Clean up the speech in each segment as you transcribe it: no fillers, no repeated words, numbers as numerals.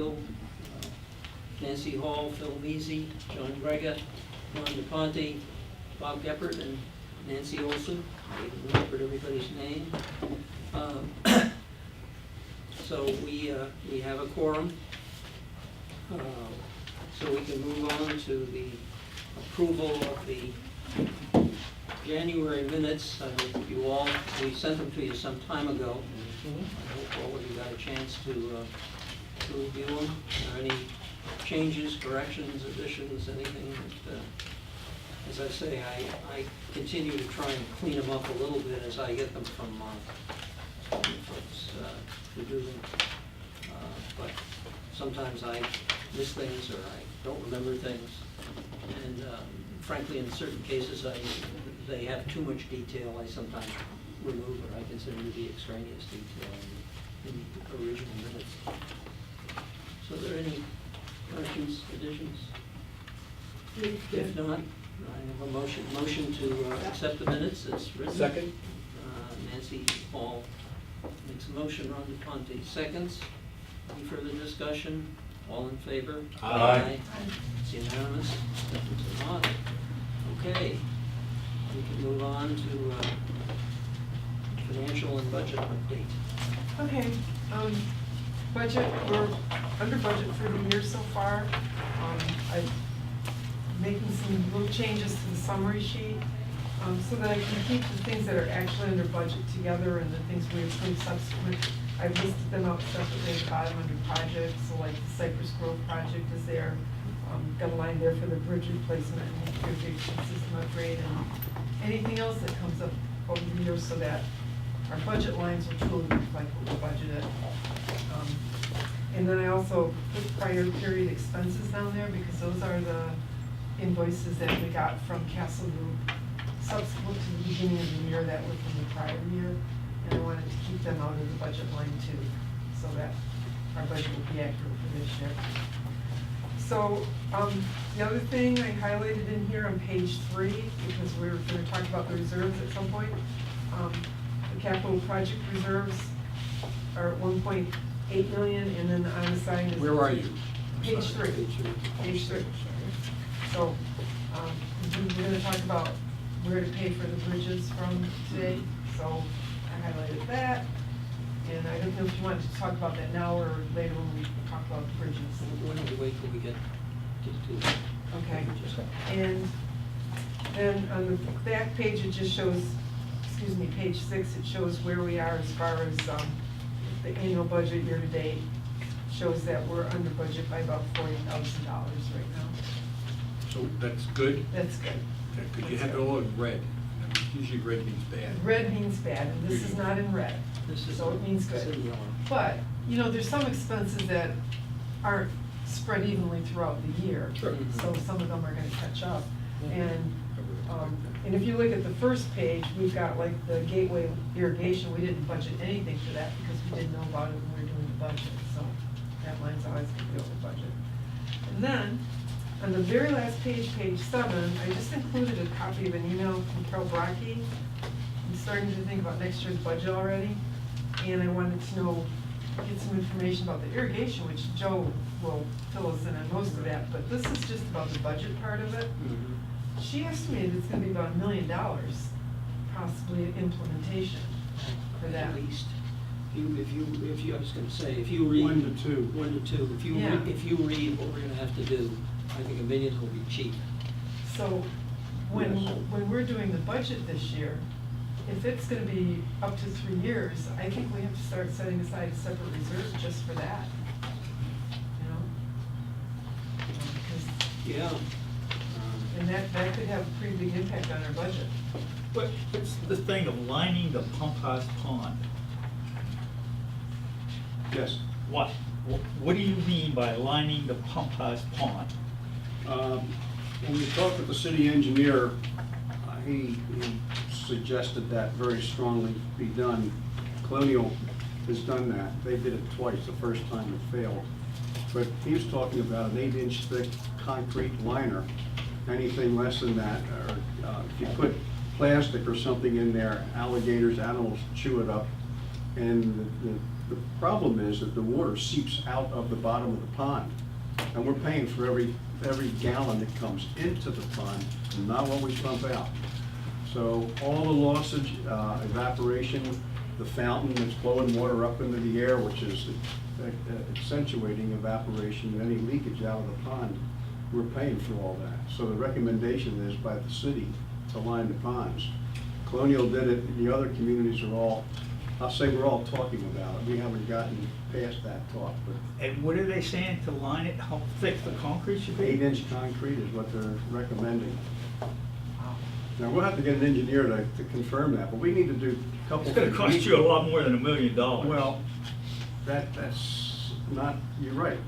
Steele, Nancy Hall, Phil Veazey, John Grega, Ron DePonte, Bob Geppert, and Nancy Olson. I remembered everybody's name. So we have a quorum. So we can move on to the approval of the January minutes. I hope you all, we sent them to you some time ago. I hope all of you got a chance to review them. Are there any changes, corrections, additions, anything that, as I say, I continue to try and clean them up a little bit as I get them from folks who do them. But sometimes I miss things or I don't remember things. And frankly, in certain cases, they have too much detail. I sometimes remove what I consider to be extraneous detail in the original minutes. So are there any corrections, additions? If not, I have a motion to accept the minutes as written. Second. Nancy Hall makes a motion, Ron DePonte seconds. Any further discussion? All in favor? Aye. It's unanimous. It's an aye. Okay, we can move on to financial and budget update. Okay, budget, we're under budget for the year so far. I'm making some little changes to the summary sheet, so that I can keep the things that are actually under budget together and the things we approve subsequent. I've listed them out separately at the bottom under projects, so like the Cypress Grove project is there. Got a line there for the bridge replacement and irrigation system upgrade and anything else that comes up over the years so that our budget lines will truly reflect what we budgeted. And then I also put prior period expenses down there because those are the invoices that we got from Castle Group subsequent to the beginning of the year that were from the prior year. And I wanted to keep them out of the budget line too, so that our budget will be accurate for this year. So the other thing I highlighted in here on page 3, because we're going to talk about the reserves at some point, the capital project reserves are at 1.8 million, and then the unassigned is. Where are you? Page 3. Page 3. So we're going to talk about where to pay for the bridges from today. So I highlighted that, and I don't know if you want to talk about that now or later when we talk about the bridges. Why don't we wait till we get to Okay. And then on the back page, it just shows, excuse me, page 6, it shows where we are as far as the annual budget year to date. Shows that we're under budget by about $40,000 right now. So that's good? That's good. Because you have it all in red. And usually red means bad. Red means bad, and this is not in red, this is so it means it's in good. yellow. But, you know, there's some expenses that aren't spread evenly throughout the year. Sure. So some of them are gonna catch up. And if you look at the first page, we've got like the gateway irrigation, we didn't budget anything for that because we didn't know about it when we were doing the budget, so that line's always gonna be over budget. And then, on the very last page, page 7, I just included a copy of an email from Carol Brockie. I'm starting to think about next year's budget already, and I wanted to know, get some information about the irrigation, which Joe will fill us in on most of that, but this is just about the budget part of it. She estimated it's gonna be about $1 million, possibly in implementation for that. At least. If you, I was gonna say, if you read. 1 to 2. 1 to 2. Yeah. If you read what we're gonna have to do, I think $1 million will be cheap. So when we're doing the budget this year, if it's gonna be up to 3 years, I think we have to start setting aside a separate reserve just for that. You know? Yeah. And that could have a pretty big impact on our budget. But it's the thing of lining the pump house pond. Yes. What? What do you mean by lining the pump house pond? When we talked with the city engineer, he suggested that very strongly be done. Colonial has done that. They did it twice. The first time it failed. But he was talking about an 8-inch thick concrete liner. Anything less than that, or if you put plastic or something in there, alligators, animals chew it up, and the problem is that the water seeps out of the bottom of the pond. And we're paying for every gallon that comes into the pond, and not what we pump out. So all the lossage, evaporation, the fountain that's blowing water up into the air, which is accentuating evaporation, and any leakage out of the pond, we're paying for all that. So the recommendation is by the city to line the ponds. Colonial did it, and the other communities are all, I'll say we're all talking about it. We haven't gotten past that talk, but And what are they saying to line it, how thick the concrete should be? 8-inch concrete is what they're recommending. Now, we'll have to get an engineer to confirm that, but we need to do a couple. It's gonna cost you a lot more than $1 million. Well, that's not, you're right.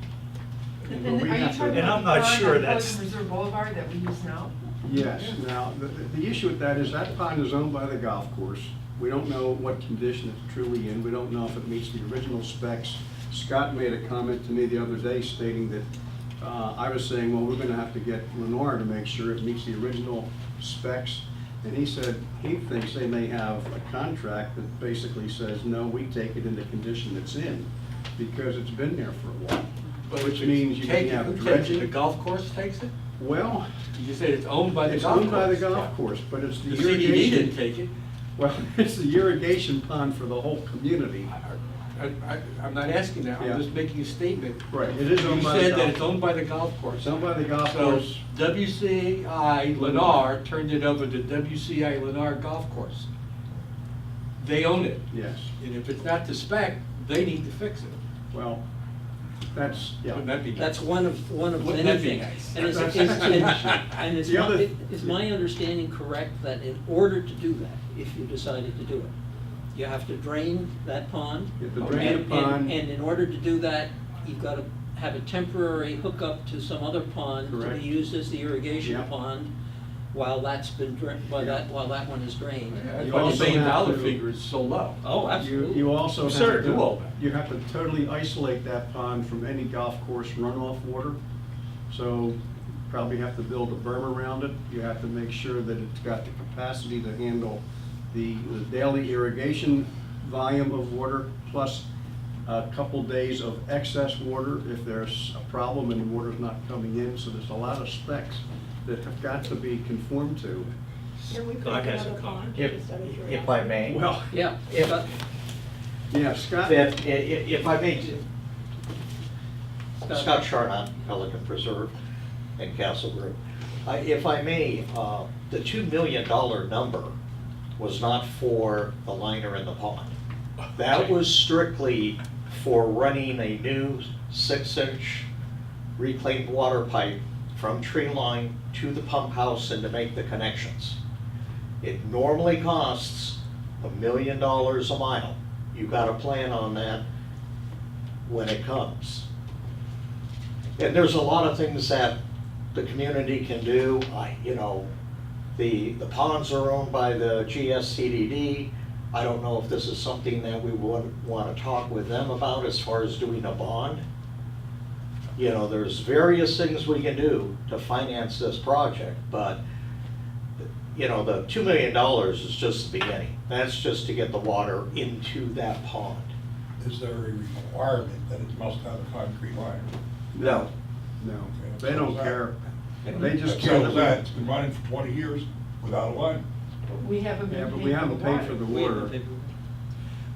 And But we are you have to- talking And I'm about the not pond sure on that's- Pelican Reserve Boulevard that we use now? Yes, now, the issue with that is that pond is owned by the golf course. We don't know what condition it's truly in. We don't know if it meets the original specs. Scott made a comment to me the other day stating that, I was saying, well, we're gonna have to get Lennar to make sure it meets the original specs. And he said, he thinks they may have a contract that basically says, no, we take it in the condition it's in, because it's been there for a while. But Which if means you you take can it, have who takes it? The dredging. golf course takes it? Well, You said it's owned by the it's golf course. owned by the golf Yeah. course, but it's the The CDD irrigation. didn't take it. Well, it's the irrigation pond for the whole community. I'm not asking that, Yeah. I'm just making a statement. Right, it is owned You by the said that golf. it's owned by the golf course. It's owned by the golf So course. WCI Lennar turned it over to WCI Lennar Golf Course. They own it, Yes, and if it's not to spec, they need to fix it. well, that's, yeah. Wouldn't that be nice? That's one of Wouldn't many that be things. nice? And is, That's- and The other- is my understanding correct that in order to do that, if you decided to do it, you have to drain that pond? You have to drain the And- pond. And in order to do that, you've got to have a temporary hookup to some other pond to Correct. be used as the irrigation Yep. pond while that's been, while that one is drained. That's You why the also $1 have million to- figure is so low. Oh, You also have Absurd, do all to, that. you have to totally isolate that pond from any golf course runoff water. So probably have to build a berm around it. You have to make sure that it's got the capacity to handle the daily irrigation volume of water, plus a couple days of excess water if there's a problem and the water's not coming in. So there's a lot of specs that have got to be conformed to. Can we put God has a another pond comment. just out of If curiosity? I may. Well, Yeah. If- but- yeah, Scott? If I may, Scott. Scott Charnock, Pelican Preserve and Castle Group. If I may, the $2 million number was not for the liner in the pond. That was strictly for running a new 6-inch reclaimed water pipe from tree line to the pump house and to make the connections. It normally costs $1 million a mile. You got to plan on that when it comes. And there's a lot of things that the community can do. The ponds are owned by the GSCDD. I don't know if this is something that we would want to talk with them about as far as doing a bond. There's various things we can do to finance this project, but the $2 million is just the beginning. That's just to get the water into that pond. Is there a requirement that it must have a concrete liner? No, no, they don't care. They just That care settles that, that it's been running for 20 years without a line. We haven't we, yeah, been but paying we haven't paid for the We haven't water. paid-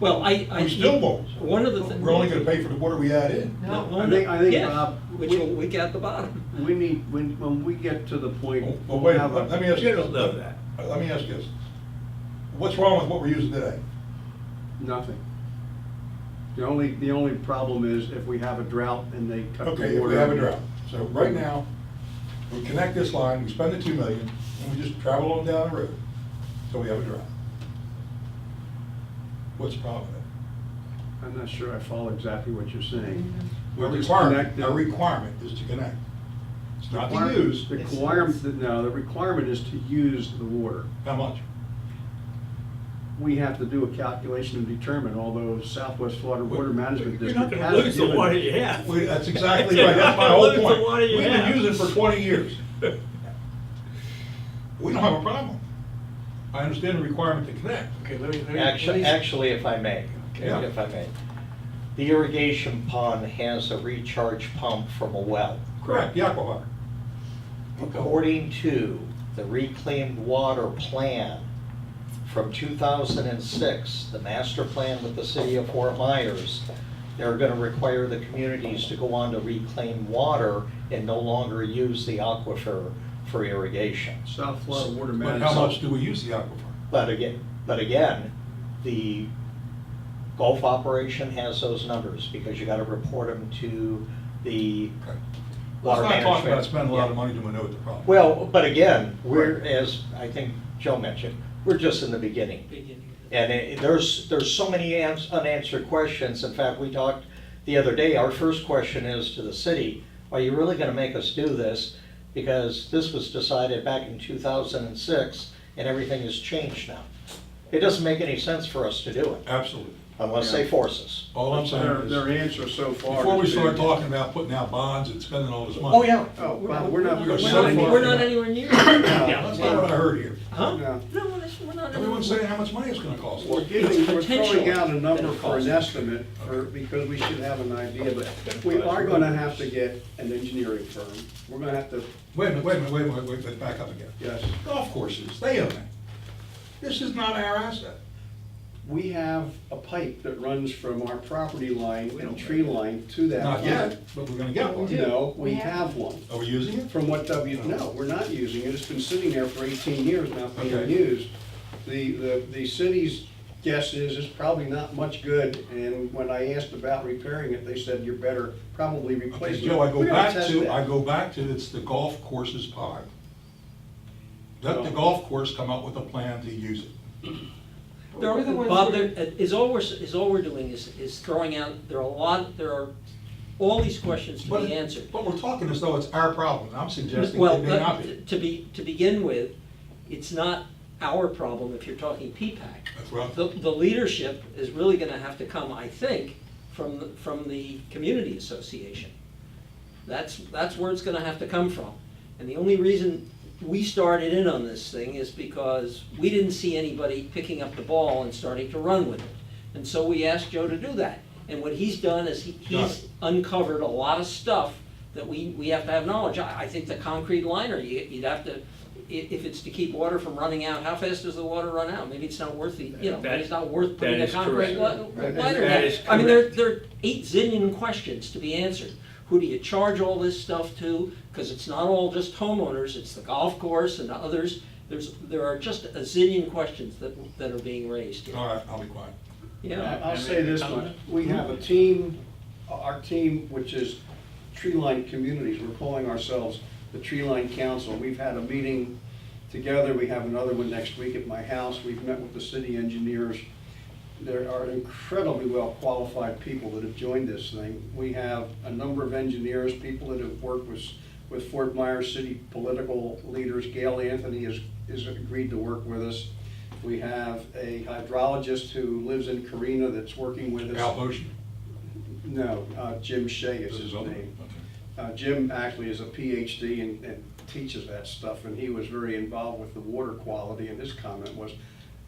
Well, I. We still won't. One of the things. We're only gonna pay for the water we add in. No. I think, Yeah, Bob, which will leak out the bottom. we need, when we get to the point. Well, wait, have a- let me ask You you don't know that. Let me ask you this. What's wrong with what we're using today? Nothing. The only problem is if we have a drought and they cut the water. Okay, if we have a drought. So right now, we connect this line, we spend the 2 million, and we just travel on down the road. So we have a drought. What's the problem with it? I'm not sure I follow exactly what you're saying. A We're just requirement, connecting- a requirement is to connect. It's not to Requirement- use. The requirement, no, the requirement is to use the water. How much? We have to do a calculation and determine, although Southwest Florida Water Management You're District not has gonna lose the given- water you have. That's exactly You're right, that's my not whole gonna lose the point. water you We've have. been using it for 20 years. We don't have a problem. I understand the requirement to connect. Okay, let me. Actually, if I may, Yeah. if I may. The irrigation pond has a recharge pump from a well. Correct, the aquifer. According to the reclaimed water plan from 2006, the master plan with the city of Fort Myers, they're going to require the communities to go on to reclaim water and no longer use the aquifer for irrigation. South Florida Water But Management. how much do we use the aquifer? But again, the Gulf operation has those numbers because you got to report them to the Okay. water Let's not talk management. about spending a lot of Yeah. money to know what the problem is. Well, but again, we're, as I think Joe mentioned, we're just in the beginning. And there's so many unanswered questions. In fact, we talked the other day, our first question is to the city, are you really gonna make us do this? Because this was decided back in 2006 and everything has changed now. It doesn't make any sense for us to do it Absolutely. unless they force us. All I'm saying Their is, answer so far. before we has start been- talking about putting out bonds and spending all this money. Oh, yeah. Oh, wow, we're not. We're putting so any- far- We're not anywhere near. Yeah, that's not what I heard here. Huh? No. No, we're not. Everyone's saying how much money it's gonna cost. We're It's giving, we're throwing potential out a number that'll for an cost. estimate for, because we should have an idea, but we are gonna have to get an engineering firm. We're gonna have to, Wait a minute, let's back up again. yes, Golf courses, they own it. This is not our asset. we have a pipe that runs from our property line and tree line to that. Not pond. yet, but we're gonna get one. No, we have one. Are we using it? From what no, we're not using it. It's been sitting there for 18 years not being Okay. used. The city's guess is it's probably not much good, and when I asked about repairing it, they said you're better probably replace Okay, it. Joe, I We gotta test that. go back to, it's the golf course's pond. Let the golf course come up with a plan to use it. We're the ones Bob, who- there, is all we're doing is throwing out, there are all these questions to But, be answered. but we're talking as though it's our problem. I'm suggesting Well, it may not be. to begin with, it's not our problem if you're talking P-PAC. That's what The leadership is really gonna have to come, I think, from the community association. That's where it's gonna have to come from. And the only reason we started in on this thing is because we didn't see anybody picking up the ball and starting to run with it. And so we asked Joe to do that. And what he's done is Got he's it. uncovered a lot of stuff that we have to have knowledge. I think the concrete liner, you'd have to, if it's to keep water from running out, how fast does the water run out? Maybe it's not worth the, maybe it's not worth putting That a is concrete correct. liner. That is I mean, correct. there are 8 zillion questions to be answered. Who do you charge all this stuff to? Because it's not all just homeowners, it's the golf course and others. There are just a zillion questions that are being raised here. All right, I'll be quiet. Yeah. I'll say this much, we have a team, our team, which is Tree Line Communities, we're calling ourselves the Tree Line Council. We've had a meeting together, we have another one next week at my house, we've met with the city engineers. There are incredibly well-qualified people that have joined this thing. We have a number of engineers, people that have worked with Fort Myers City political leaders. Gail Anthony has agreed to work with us. We have a hydrologist who lives in Carina that's working with us. Al Motion. No, Jim Shea is his other? name. Okay. Jim actually is a PhD and teaches that stuff, and he was very involved with the water quality, and his comment was,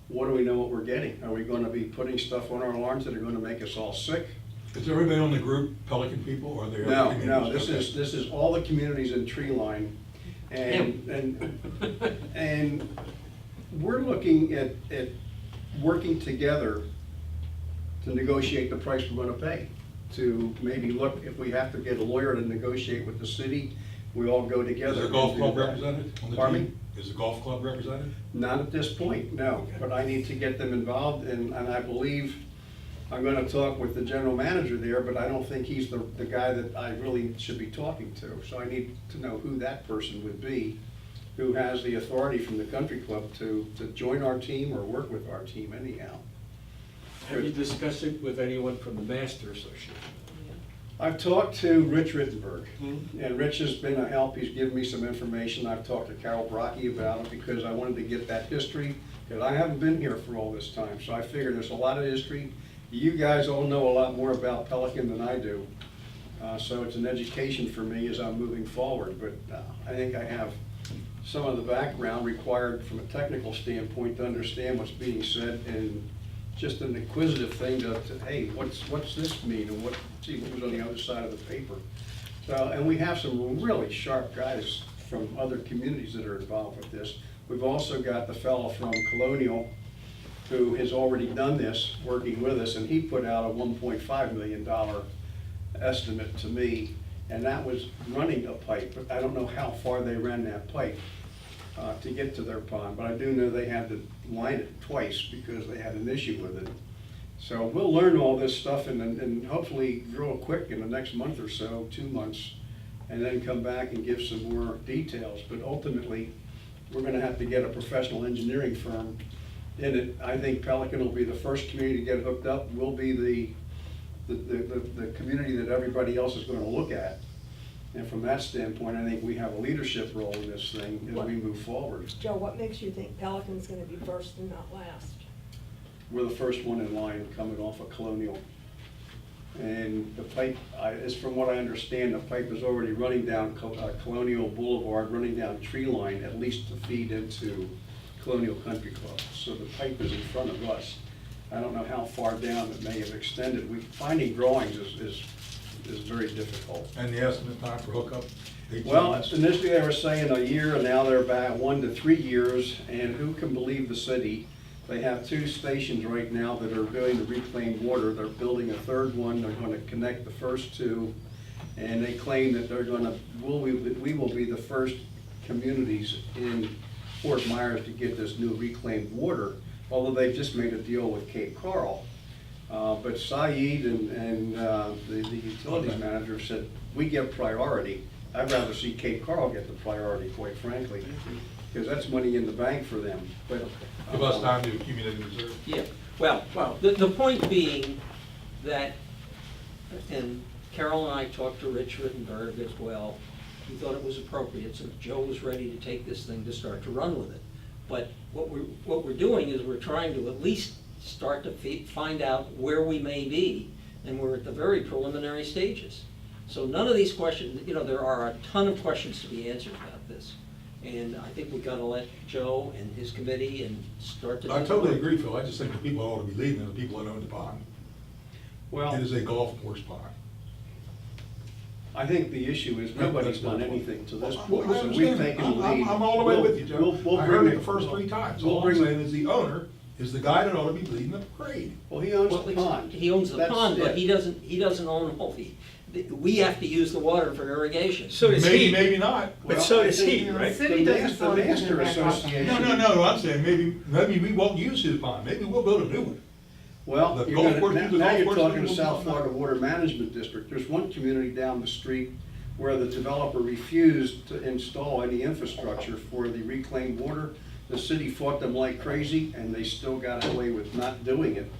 what do we know what we're getting? Are we gonna be putting stuff on our alarms that are gonna make us all sick? Is everybody on the group Pelican people, or are they? No, other no, communities? this is all the communities in Tree Line, and we're looking at working together to negotiate the price we're gonna pay. To maybe look, if we have to get a lawyer to negotiate with the city, we all go together. Is the golf and club do that. represented on the Pardon me? team? Is the golf club represented? Not at this point, no, Okay. but I need to get them involved, and I believe I'm gonna talk with the general manager there, but I don't think he's the guy that I really should be talking to. So I need to know who that person would be, who has the authority from the country club to join our team or work with our team anyhow. Have you discussed it with anyone from the Master Association? I've talked to Rich Rittenberg, Hmm. and Rich has been a help. He's given me some information. I've talked to Carol Brocky about it because I wanted to get that history, because I haven't been here for all this time. So I figured there's a lot of history. You guys all know a lot more about Pelican than I do. So it's an education for me as I'm moving forward. But I think I have some of the background required from a technical standpoint to understand what's being said and just an inquisitive thing hey, what's this mean, and see what was on the other side of the paper. So, and we have some really sharp guys from other communities that are involved with this. We've also got the fellow from Colonial who has already done this, working with us, and he put out a $1.5 million estimate to me, and that was running a pipe, but I don't know how far they ran that pipe to get to their pond, but I do know they had to line it twice because they had an issue with it. So we'll learn all this stuff and hopefully real quick in the next month or so, 2 months, and then come back and give some more details. But ultimately, we're gonna have to get a professional engineering firm in it. I think Pelican will be the first community to get hooked up. We'll be the community that everybody else is gonna look at. And from that standpoint, I think we have a leadership role in this thing as we move forward. Joe, what makes you think Pelican's gonna be first and not last? We're the first one in line coming off of Colonial. And the pipe, is from what I understand, the pipe is already running down Colonial Boulevard, running down Tree Line, at least to feed into Colonial Country Club. So the pipe is in front of us. I don't know how far down it may have extended. Finding drawings is very difficult. And the estimate time for hookup? 18 Well, months? initially they were saying a year, and now they're about 1 to 3 years, and who can believe the city? They have 2 stations right now that are doing the reclaimed water. They're building a 3rd one. They're gonna connect the first 2, and they claim that we will be the first communities in Fort Myers to get this new reclaimed water, although they've just made a deal with Cape Coral. But Saeed and the utilities manager said, we get priority. I'd rather see Cape Coral get the priority, quite frankly, because that's money in the bank for them. But Give us time to accumulate reserve. Yeah, well, the point being that, and Carol and I talked to Rich Rittenberg as well, we thought it was appropriate, so Joe was ready to take this thing to start to run with it. But what we're doing is we're trying to at least start to find out where we may be, and we're at the very preliminary stages. So none of these questions, there are a ton of questions to be answered about this. And I think we've got to let Joe and his committee and start to. I totally agree, Phil. I just think the people ought to be leading are the people that own the pond. Well, It is a golf course pond. I think the issue is nobody's done anything to this point, I so we've understand. taken the lead. I'm all the way with you, Joe. We'll I bring heard it the first 3 times. we'll All I'm bring- saying is the owner is the guy that ought to be leading the parade. Well, he owns Well, the pond. He owns the That's pond, but it. he doesn't own all we have to use the water for irrigation. So does Maybe, he, maybe not. but Well, so I does think, he, The right? city The doesn't want to Master give it back off. Association. No, I'm saying maybe we won't use his pond. Maybe we'll build a new one. Well, The you're golf gonna- course, now the now golf you're course talking thing to will South be fine. Florida Water Management District. There's one community down the street where the developer refused to install any infrastructure for the reclaimed water. The city fought them like crazy, and they still got away with not doing it.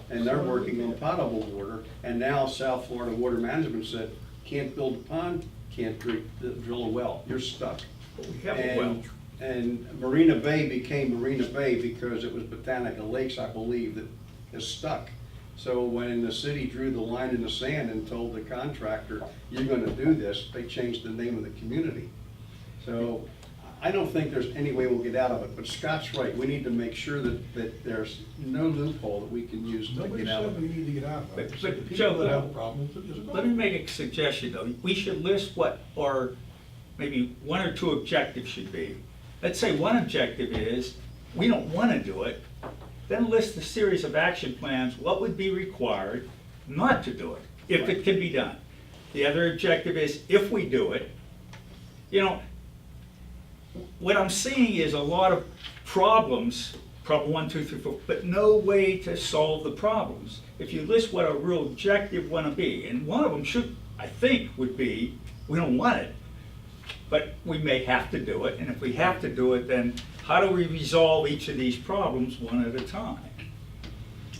And they're working on potable water, and now South Florida Water Management said, can't build a pond, can't drill a well, you're stuck. We have a well. And Marina Bay became Marina Bay because it was Botanica Lakes, I believe, that is stuck. So when the city drew the line in the sand and told the contractor, you're gonna do this, they changed the name of the community. So I don't think there's any way we'll get out of it, but Scott's right, we need to make sure that there's no loophole that we can use to Nobody get out said of we it. need to get out of But- it. but, The people Joe, that have a problem is a golf Let me make a suggestion, though. We should list what our, maybe 1 or 2 objectives should be. Let's say one objective is, we don't want to do it, then list a series of action plans, what would be required not to do it, if it can be done. The other objective is, if we do it, what I'm seeing is a lot of problems, problem 1, 2, 3, 4, but no way to solve the problems. If you list what a real objective want to be, and one of them should, I think, would be, we don't want it, but we may have to do it, and if we have to do it, then how do we resolve each of these problems one at a time?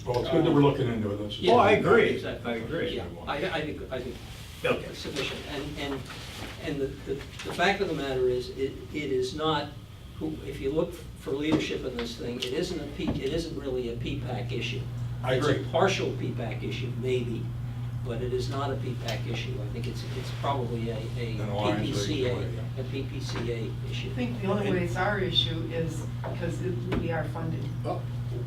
Well, it's good that we're looking into it. Let's just- Oh, I agree. Exactly. I agree. Yeah, I think Okay. it's sufficient. And the fact of the matter is, it is not, if you look for leadership in this thing, it isn't really a P-PAC issue. I agree. It's a partial P-PAC issue, maybe, but it is not a P-PAC issue. I think it's probably a An alliance PPCA, rate, yeah. a PPCA issue. I think the only way it's our issue is because we are funded. Well,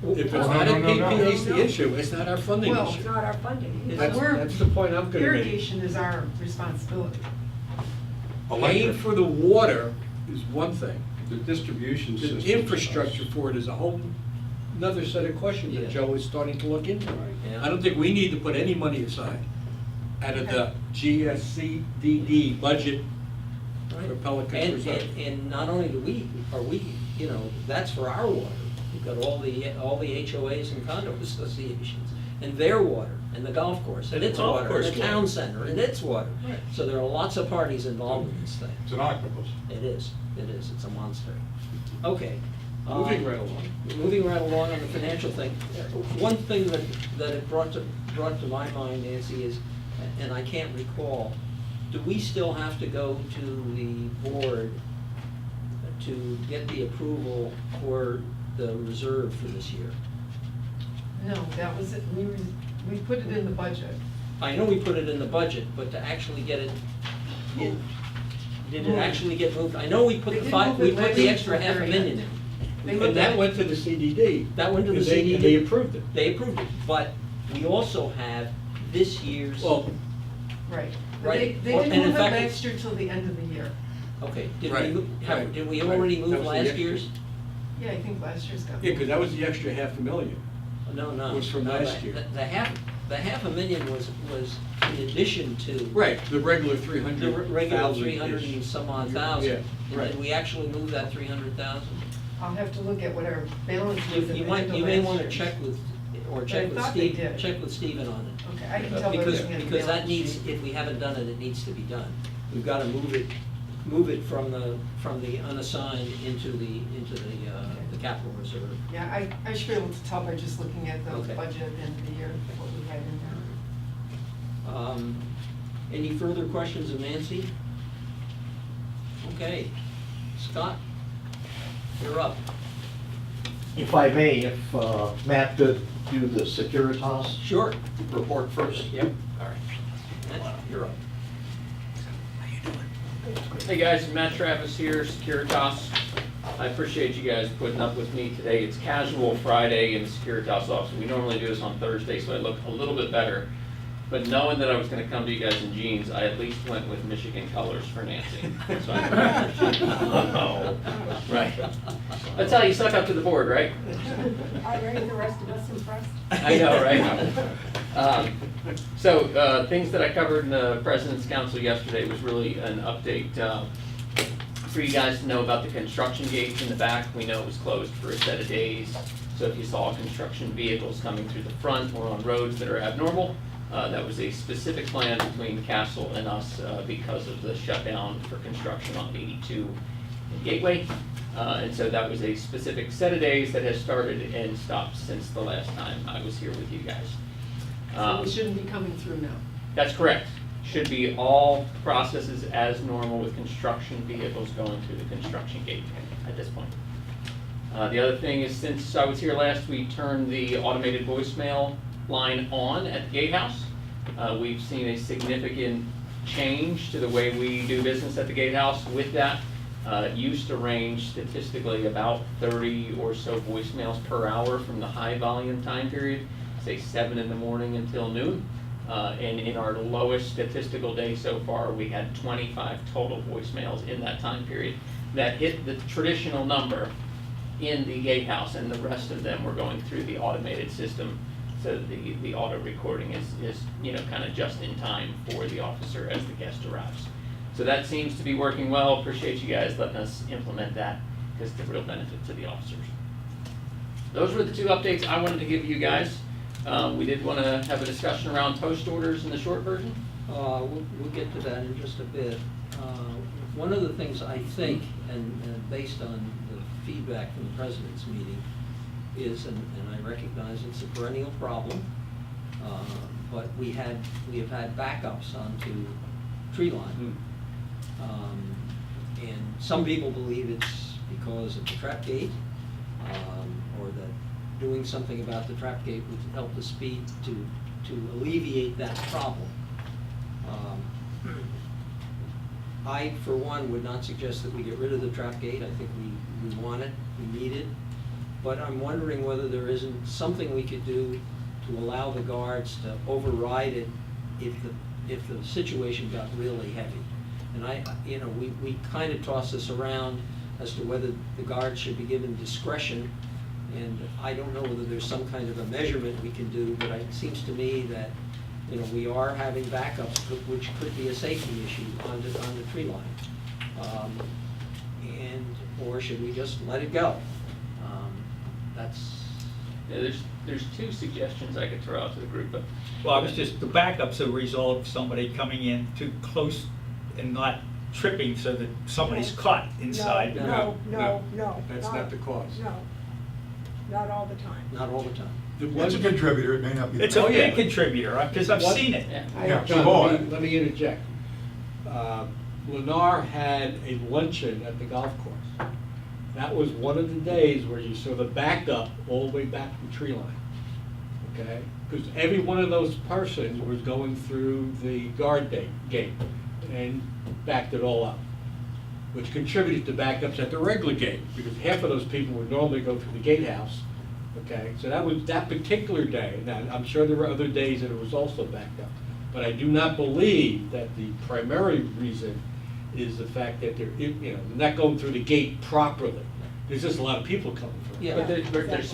If it's No, not no, a no, no. PPA's the issue, it's not our funding Well, It's issue. not our funding. That's the point I'm gonna make. Irrigation is our responsibility. Paying Electric. for the water is one thing. The distribution system. The infrastructure for it is a whole another set of questions Yeah. that Joe is starting to look into. Yeah. I don't think we need to put any money aside out of the GSCDD budget for Pelican And, Reserve. and not only do we, you know, that's for our water. We've got all the HOAs and condo associations, and their water, and the golf course, and And its the golf water, and course the water. town center, and its water. Right. So there are lots of parties involved in this thing. It's an octopus. It is, it's a monster. Okay. Moving right along. Moving right along on the financial thing, one thing that it brought to my mind, Nancy, is, and I can't recall, do we still have to go to the board to get the approval for the reserve for this year? No, that was it, we put it in the budget. I know we put it in the budget, but to actually get it, did it actually get moved? I know we put They the did five, move we it put way the into extra the half a very million end. in. They And moved that it- went to the CDD. That went to the And they- CDD. and they approved it. They approved it, but we also have this year's. Well, Right. But Right. They Well, didn't and in move it fact- next year till the end of the year. Okay, did we, Right, right, did we right. already That move was the last extra. year's? Yeah, I think last year's got. yeah, because that was the extra $500,000. No, no. Was from no, last the- year. The half a million was in addition to. Right, the regular The 300,000. regular 300 and some odd thousand. Yeah, And right. did we actually move that 300,000? I'll have to look at what our balance was at the You end might, of you may last wanna year. check with, or But check I with thought they Steve, did. check with Steven on it. Okay, I can tell by Because, looking at the because that balance needs, sheet. if we haven't done it, it needs to be done. We've gotta move it from the unassigned into the capital reserve. Yeah, I should be able to tell by just looking at the Okay. budget and the year, what we had in there. Any further questions of Nancy? Okay, Scott, you're up. If I may, if Matt could do the Securitas Sure. report first. Yep. All right. Matt, you're up. Hey guys, Matt Travis here, Securitas. I appreciate you guys putting up with me today. It's casual Friday in the Securitas office. We normally do this on Thursday, so I look a little bit better. But knowing that I was gonna come to you guys in jeans, I at least went with Michigan colors for Nancy. So I- Right. That's how you suck up to the board, right? Are any of the rest of us impressed? I know, right? So, things that I covered in the President's Council yesterday was really an update for you guys to know about the construction gate in the back. We know it was closed for a set of days. So if you saw construction vehicles coming through the front or on roads that are abnormal, that was a specific plan between Castle and us because of the shutdown for construction on 82 in Gateway. And so that was a specific set of days that has started and stopped since the last time I was here with you guys. So we shouldn't be coming through now. That's correct. Should be all processes as normal with construction vehicles going through the construction gate at this point. The other thing is, since I was here last, we turned the automated voicemail line on at the gatehouse. We've seen a significant change to the way we do business at the gatehouse with that. It used to range statistically about 30 or so voicemails per hour from the high volume time period, say 7 in the morning until noon. And in our lowest statistical day so far, we had 25 total voicemails in that time period that hit the traditional number in the gatehouse, and the rest of them were going through the automated system. So the auto recording is kind of just in time for the officer as the guest arrives. So that seems to be working well. Appreciate you guys letting us implement that, because it's a real benefit to the officers. Those were the two updates I wanted to give you guys. We did want to have a discussion around post orders in the short version. We'll get to that in just a bit. One of the things I think, and based on the feedback from the president's meeting, is, and I recognize it's a perennial problem, but we have had backups onto tree line. And some people believe it's because of the trap gate, or that doing something about the trap gate would help the speed to alleviate that problem. I, for one, would not suggest that we get rid of the trap gate. I think we want it, we need it. but I'm wondering whether there isn't something we could do to allow the guards to override it if the situation got really heavy. And we kind of toss this around as to whether the guards should be given discretion, and I don't know whether there's some kind of a measurement we can do, but it seems to me that, we are having backups, which could be a safety issue on the tree line. Or should we just let it go? That's, Yeah, there's two suggestions I could throw out to the group, but Well, I was just, the backup's a result of somebody coming in too close and not tripping so that somebody's caught inside. No, That's not the cause. No, not all the time. not all the time. It's a contributor, it may not be. It's a Oh, yeah. big contributor, because I've What? seen it. yeah. Yeah, John, so let me interject. Lennar had a luncheon at the golf course. That was one of the days where you saw the backup all the way back to the tree line, okay? Because every one of those persons was going through the gate and backed it all up, which contributed to backups at the regular gate, because half of those people would normally go through the gatehouse, okay? So that was that particular day. Now, I'm sure there were other days that it was also backed up, but I do not believe that the primary reason is the fact that they're not going through the gate properly. There's just a lot of people coming through. Yeah. But there's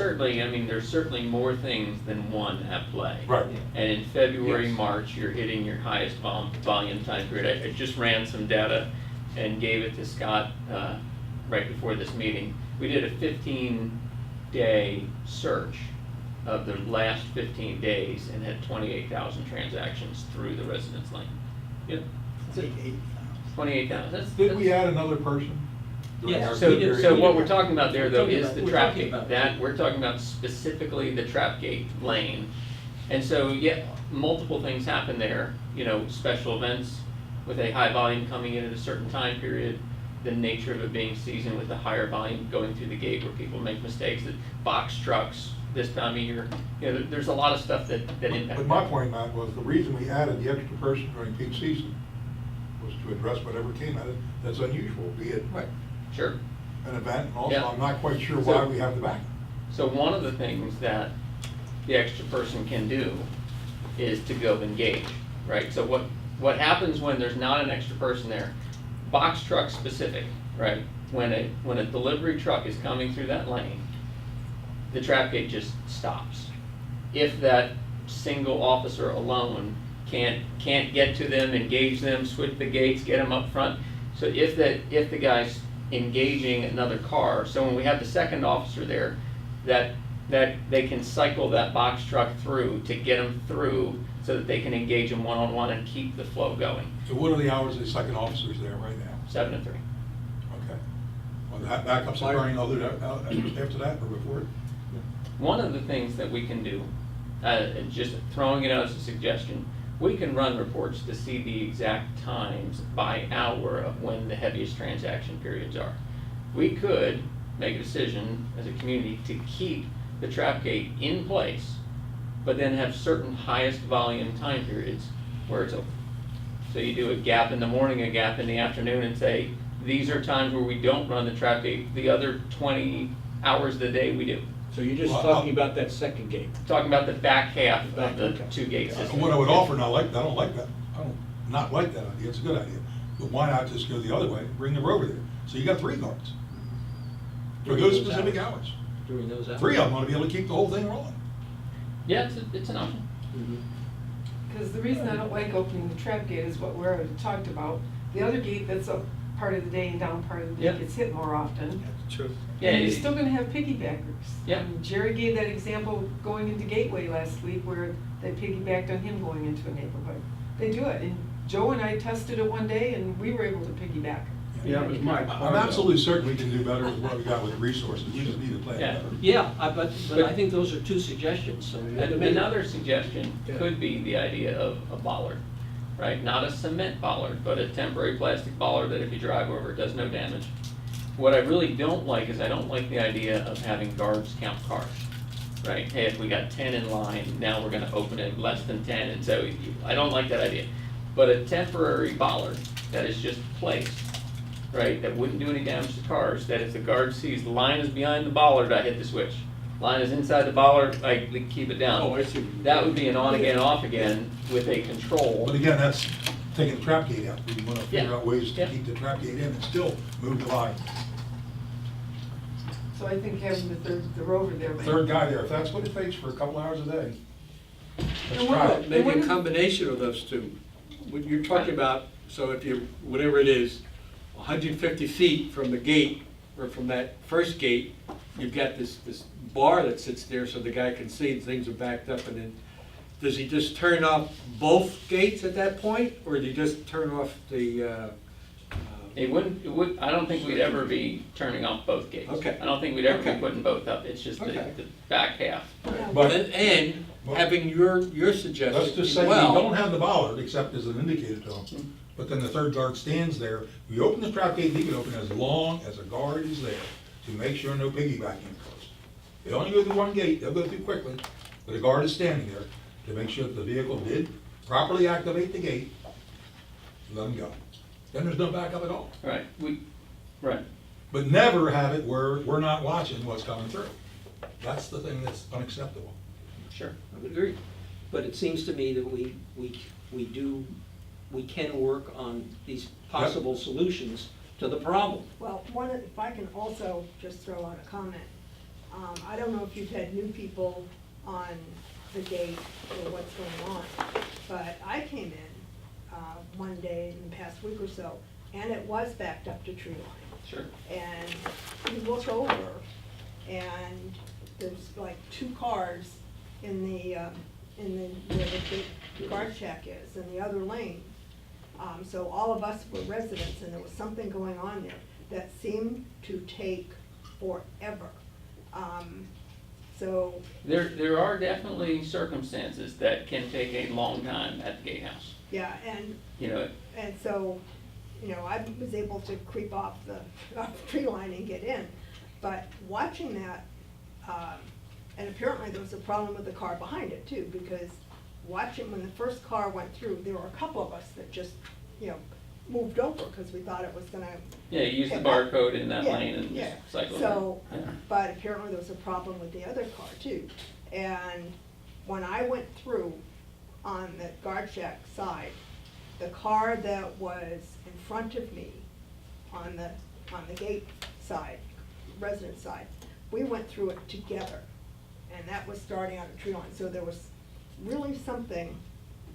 certainly more things than one at play. Right. And in February, Yes. March, you're hitting your highest volume time period. I just ran some data and gave it to Scott right before this meeting. We did a 15-day search of the last 15 days and had 28,000 transactions through the residence lane. Yep. 28,000. Did we add another person? during Yes. our So, period? so what we're talking about there, though, We're talking is about- the we're trap talking gate. about- That, we're talking about specifically the trap gate lane. And so, yeah, multiple things happen there, special events with a high volume coming in at a certain time period, the nature of it being seasoned with a higher volume going through the gate where people make mistakes, that box trucks this time of year, there's a lot of stuff that impacts. But my point, Matt, was the reason we added the extra person during peak season was to address whatever came at it that's unusual, be it Right. Sure. an event, and also Yeah. I'm not quite sure why we have the backup. So one of the things that the extra person can do is to go engage, right? So what happens when there's not an extra person there? Box truck specific, right? When a delivery truck is coming through that lane, the trap gate just stops. If that single officer alone can't get to them, engage them, switch the gates, get them up front. So if the guy's engaging another car, so when we have the second officer there, that they can cycle that box truck through to get them through so that they can engage them one-on-one and keep the flow going. So what are the hours the second officer's there right now? 7 to 3. Okay. Well, that backup's occurring after that or before it? One of the things that we can do, and just throwing it out as a suggestion, we can run reports to see the exact times by hour of when the heaviest transaction periods are. We could make a decision as a community to keep the trap gate in place, but then have certain highest volume time periods where it's open. So you do a gap in the morning, a gap in the afternoon, and say, these are times where we don't run the trap gate, the other 20 hours of the day we do. So you're just Well, talking about that second gate. Talking about the back half Back, of the okay. 2 gate system. What I would offer, I don't like that, I don't not like that idea, it's a good idea. But why not just go the other way, bring the rover there? So you got 3 guards. For During those those specific hours. hours. During those hours. 3 of them ought to be able to keep the whole thing rolling. Yeah, it's an option. Mhm. Because the reason I don't like opening the trap gate is what we already talked about. The other gate that's up part of the day and down part of the Yeah. day gets hit more often. That's true. Yeah, And you're it- still gonna have piggybackers. Yeah. Jerry gave that example going into Gateway last week where they piggybacked on him going into a neighborhood. They do it, and Joe and I tested it one day and we were able to piggyback. Yeah, it was my I'm absolutely certain we can do better with what we got with the resources, we just need to plan Yeah. better. Yeah, but I think those are 2 suggestions, so. Another suggestion Yeah. could be the idea of a bollard, right? Not a cement bollard, but a temporary plastic bollard that if you drive over, it does no damage. What I really don't like is I don't like the idea of having guards count cars, right? Hey, if we got 10 in line, now we're gonna open it less than 10, and so I don't like that idea. But a temporary bollard that is just placed, right, that wouldn't do any damage to cars, that if the guard sees the line is behind the bollard, I hit the switch. Line is inside the bollard, I keep it down. Oh, I see what you mean. That would be an on again, off again with a control. But again, that's taking the trap gate out. We want to figure Yeah. out ways to Yeah. keep the trap gate in and still move the line. So I think having the rover there. Third guy there, if that's what it takes for a couple hours a day, let's And try what- it. Maybe when- a combination of those two. What you're talking about, so if you, whatever it is, 150 feet from the gate, or from that first gate, you've got this bar that sits there so the guy can see things are backed up, and then, does he just turn off both gates at that point, or do you just turn off the, I don't think we'd ever be turning off both gates. Okay. I don't think we'd ever be Okay. putting both up, it's just the Okay. back half. But and having your suggestion let's just say as we well. don't have the bollard except as an indicator to him, but then the third guard stands there. We open the trap gate, he can open as long as a guard is there to make sure no piggybacking occurs. They only go through one gate, they'll go through quickly, but a guard is standing there to make sure that the vehicle did properly activate the gate, let them go. Then there's no backup at all. Right, right. But never have it where we're not watching what's coming through. That's the thing that's unacceptable. Sure. I would agree. But it seems to me that we can work on these possible solutions to the problem. Well, if I can also just throw out a comment. I don't know if you've had new people on the gate or what's going on, but I came in one day in the past week or so, and it was backed up to tree line. Sure. And you look over, and there's like 2 cars in the where the big guard shack is, in the other lane. So all of us were residents, and there was something going on there that seemed to take forever. So, There are definitely circumstances that can take a long time at the gatehouse. yeah, and You know, so, I was able to creep off the tree line and get in. But watching that, and apparently there was a problem with the car behind it too, because watching when the first car went through, there were a couple of us that just, moved over because we thought it was gonna. yeah, you use the hit back. barcode in that Yeah, lane and yeah. just cycle. So, through. Yeah. but apparently there was a problem with the other car too. And when I went through on the guard shack side, the car that was in front of me on the gate side, resident side, we went through it together. And that was starting out a tree line. So there was really something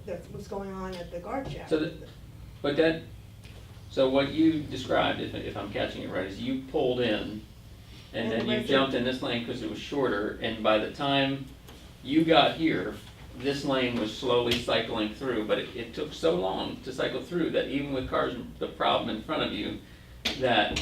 that was going on at the guard shack. So what you described, if I'm catching it right, is you pulled in and then you jumped in this lane because it was shorter, and by the time you got here, this lane was slowly cycling through, but it took so long to cycle through that even with cars, the problem in front of you, that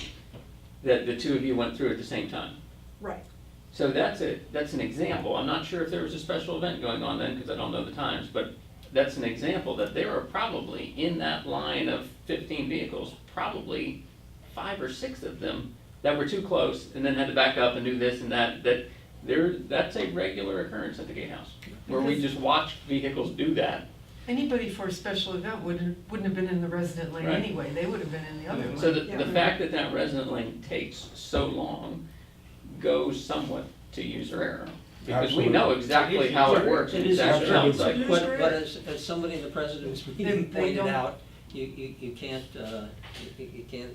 the two of you went through at the same time. Right. So that's an example. I'm not sure if there was a special event going on then, because I don't know the times, but that's an example that there are probably, in that line of 15 vehicles, probably 5 or 6 of them that were too close and then had to back up and do this and that, that's a regular occurrence at the gatehouse, where we just watch vehicles do that. Anybody for a special event wouldn't have been in the resident lane Right. anyway, they would have been in the other lane. So the Yeah. fact that that resident lane takes so long goes somewhat to user error. Because we know exactly how it works and It is exactly how it's absolutely, cycled. but as somebody in the president's meeting They pointed don't- out, you can't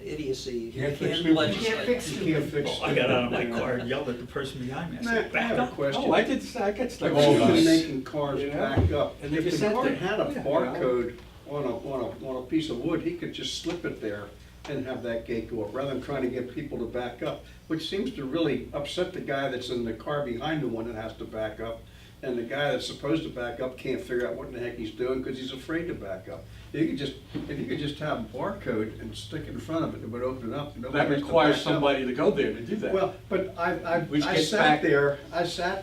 idiocy, you Can't fix can't stupid. legislate. You can't fix You can't fix. Well, I got out of my car and yelled at the person behind me. I said, Matt, I back have a up. question. Oh, I get stuck. Like, you've been making cars You know? back up. And they If just the sat car there. had a Yeah. barcode on a piece of wood, he could just slip it there and have that gate go up, rather than trying to get people to back up, which seems to really upset the guy that's in the car behind the one that has to back up. And the guy that's supposed to back up can't figure out what in the heck he's doing because he's afraid to back up. If you could just have a barcode and stick it in front of it, it would open it up. Nobody That has to requires back up. somebody to go there to do that. Well, but Which I gets sat back-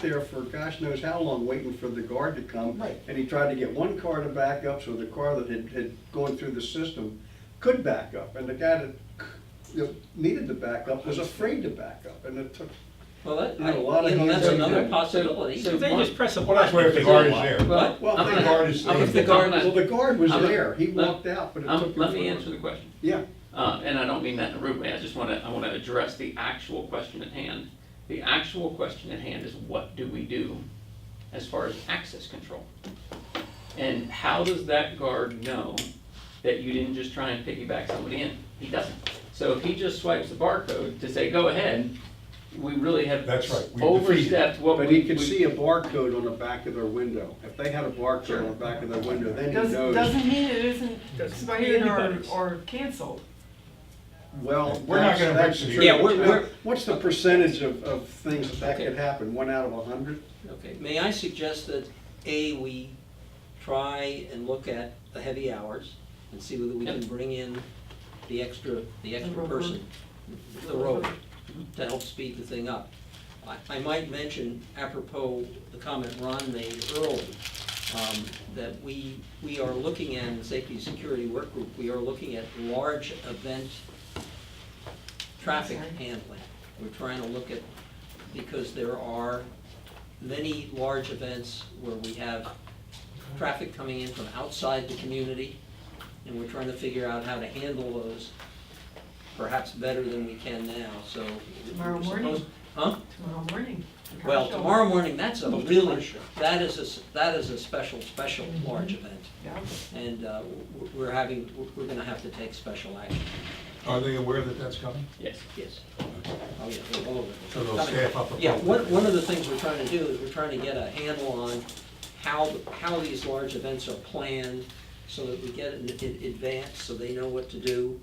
there for gosh knows how long, waiting for the guard to come. Right. And he tried to get one car to back up, so the car that had gone through the system could back up. And the guy that needed to back up was afraid to back up, and it took, Well, that, You know, a lot of that's hands another on- possibility. So- They just press a Well, that's button. where if the guard is there. Well, well, I'm The gonna- guard is I'm there. if the guard- well, the guard was I'm- there, he let- walked out, but it took him Let me forever. answer the question. Yeah. And I don't don't mean that in a rude way, I wanna address the actual question at hand. The actual question at hand is, what do we do as far as access control? And how does that guard know that you didn't just try and piggyback somebody in? He doesn't. So if he just swipes the barcode to say, go ahead, we really have That's right. We've overstepped what we. But he can see a barcode on the back of their window. If they had a barcode Sure. on the back of their window, then he Doesn't, knows. doesn't mean it isn't expired anybody's. or canceled. Well, We're not gonna that's mention it. true. Yeah, we're- What's the percentage of things that Okay. could happen? 1 out of 100? Okay, may I suggest that, A, we try and look at the heavy hours and see whether we can Yep. bring in the extra rover. person, the rover, to help speed the thing up. I might mention, apropos the comment Ron made earlier, that we are looking at, in the Safety and Security Work Group, we are looking at large event traffic handling. We're trying to look at, because there are many large events where we have traffic coming in from outside the community, and we're trying to figure out how to handle those perhaps better than we can now, so. Tomorrow we're morning. supposed- Huh? Tomorrow morning. the car Well, show. tomorrow morning, that's a really, that is a special large event. Yeah. And we're gonna have to take special action, Are they aware that that's coming? Yes. yes. Oh, yeah, they're all over it. So they'll staff up Yeah, appropriately. one of the things we're trying to do is we're trying to get a handle on how these large events are planned, so that we get it in advance, so they know what to do,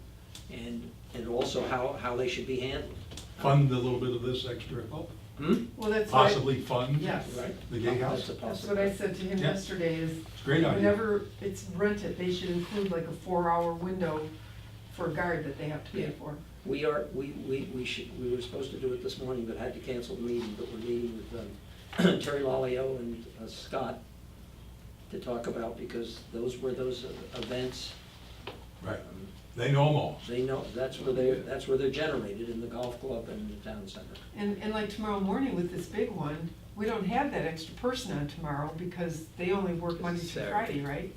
and also how they should be handled. Fund a little bit of this extra help, Well, that's what I- possibly fund Yes. Right? the gatehouse. That's a That's what I said to him Yeah. yesterday is, It's a great idea. whenever it's rented, they should include like a 4-hour window for a guard that they have to pay Yeah. for. We were supposed to do it this morning, but had to cancel the meeting, but we're meeting with Terry Lalio and Scott to talk about, because those were those events, Right, they know them all. they know, that's where they're generated, in the golf club and the town center. And like tomorrow morning with this big one, we don't have that extra person on tomorrow because they only work Monday through Saturday. Friday, right?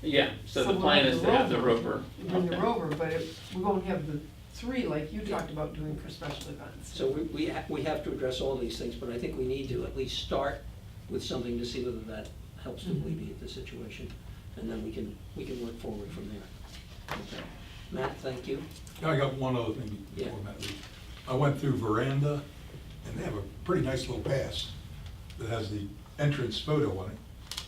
Yeah, so the we'll plan have is the to have the rover. Bring the Okay. rover, but we won't have the 3 like you talked about doing for special events. So we have to address all these things, but I think we need to at least start with something to see whether that helps to alleviate the situation, and then we can work forward from there. Okay. Matt, thank you. I got one other thing before Yeah. Matt leaves. I went through Veranda, and they have a pretty nice little pass that has the entrance photo on it.